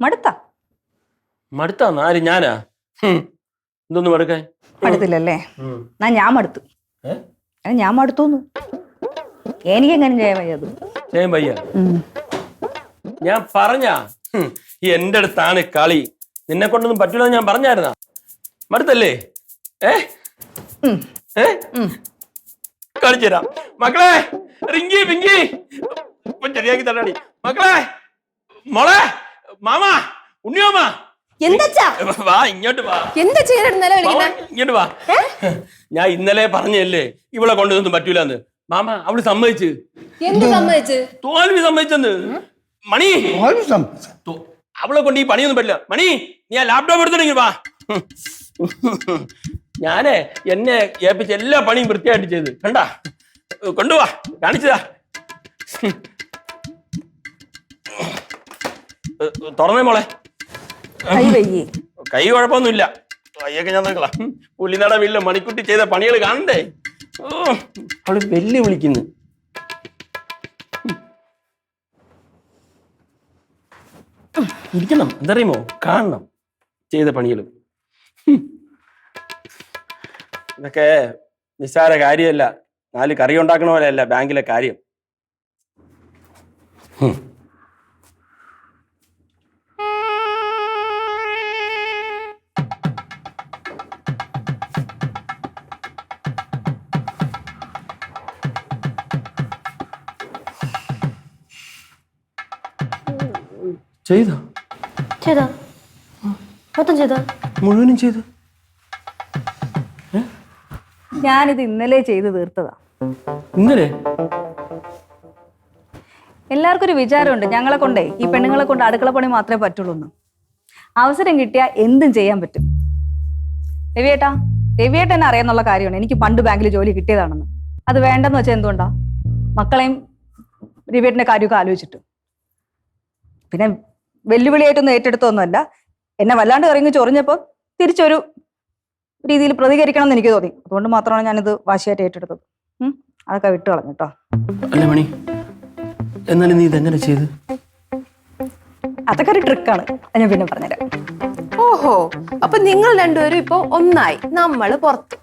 മടുത്താ? മടുത്താന്ന്? ആര്? ഞാനാ? എന്തോന്ന് മടുക്കാൻ? മടുത്തില്ലല്ലേ? ഞാൻ മടുത്തു. ഞാൻ മടുത്തോന്നു. എനിക്കെങ്ങനെ ചെയ്യാൻ വയ്യത്? ചെയ്യാൻ വയ്യ? ഞാൻ പറഞ്ഞാ ഈ എന്റെ അടുത്താണ് കളി, നിന്നെ കൊണ്ടൊന്നും പറ്റൂല ഞാൻ പറഞ്ഞായിരുന്നാ? മടുത്തല്ലേ? കളിച്ചുതരാം മക്കളെ. റിങ്കി പിങ്കി ശരിയാക്കി തരാടി മക്കളെ. മോളെ, മാമ, ഉണ്ണിയോമ, വാ ഇങ്ങോട്ട് വാ. ഇങ്ങോട്ട് വാ. ഞാൻ ഇന്നലെ പറഞ്ഞല്ലേ ഇവളെ കൊണ്ടൊന്നും പറ്റൂലെന്ന്. മാമ, അവള് സമ്മതിച്ച്. തോൽവി സമ്മതിച്ചെന്ന്. മണി, അവളെ കൊണ്ട് ഈ പണിയൊന്നും പറ്റില്ല. മണി, നീ ആ ലാപ്ടോപ്പ് എടുത്തിട്ടെങ്കിൽ വാ. ഞാനേ എന്നെ ഏൽപ്പിച്ച എല്ലാ പണിയും വൃത്തിയായിട്ട് ചെയ്ത് കണ്ടാ. കൊണ്ടുവാ, കാണിച്ചതാ. തുറന്നേ മോളെ. കൈ കുഴപ്പമൊന്നുമില്ല. കൈയൊക്കെ ഞാൻ നോക്കളാം. പുള്ളിനട വീട്ടിലെ മണിക്കുട്ടി ചെയ്ത പണികൾ കാണണ്ടേ? അവള് വെല്ലു വിളിക്കുന്നു. ഇരിക്കണം, എന്തറിയുമോ, കാണണം ചെയ്ത പണികൾ. ഇതൊക്കെ നിസ്സാര കാര്യമല്ല. 4 കറി ഉണ്ടാക്കണ പോലെയല്ല ബാങ്കിലെ കാര്യം. ചെയ്തോ? മുഴുവനും ചെയ്തു. ഞാനിത് ഇന്നലെ ചെയ്ത് തീർത്തതാ. ഇന്നലെ? എല്ലാവർക്കും ഒരു വിചാരമുണ്ട് ഞങ്ങളെ കൊണ്ടേ ഈ പെണ്ണുങ്ങളെ കൊണ്ട് അടുക്കള പണി മാത്രമേ പറ്റുള്ളൂ. അവസരം കിട്ടിയാൽ എന്തും ചെയ്യാൻ പറ്റും. രവിയേട്ട എന്നെ അറിയാന്നുള്ള കാര്യമാണ്. എനിക്ക് പണ്ട് ബാങ്കിൽ ജോലി കിട്ടിയതാണെന്ന്. അത് വേണ്ടെന്ന് വെച്ചാൽ എന്തുകൊണ്ടാ? മക്കളെയും രവിയേട്ടന്റെ കാര്യമൊക്കെ ആലോചിച്ചിട്ട്. പിന്നെ വെല്ലുവിളിയായിട്ടൊന്നും ഏറ്റെടുത്തൊന്നുമല്ല. എന്നെ വല്ലാണ്ട് കറങ്ങി ചൊറിഞ്ഞപ്പോൾ തിരിച്ചൊരു രീതിയിൽ പ്രതികരിക്കണം എന്ന് എനിക്ക് തോന്നി. അതുകൊണ്ട് മാത്രമാണ് ഞാനിത് വാശിയായിട്ട് ഏറ്റെടുത്തത്. അതൊക്കെ വിട്ടു കളഞ്ഞു കേട്ടോ. അല്ല മണി, എന്നാലും നീ ഇതെങ്ങനെ ചെയ്ത്? അതൊക്കെ ഒരു ട്രിക്കാണ്, ഞാൻ പിന്നെ പറഞ്ഞുതരാം. ഓഹോ, അപ്പൊ നിങ്ങൾ രണ്ടുപേരും ഇപ്പൊ ഒന്നായി, നമ്മള് പുറത്ത്.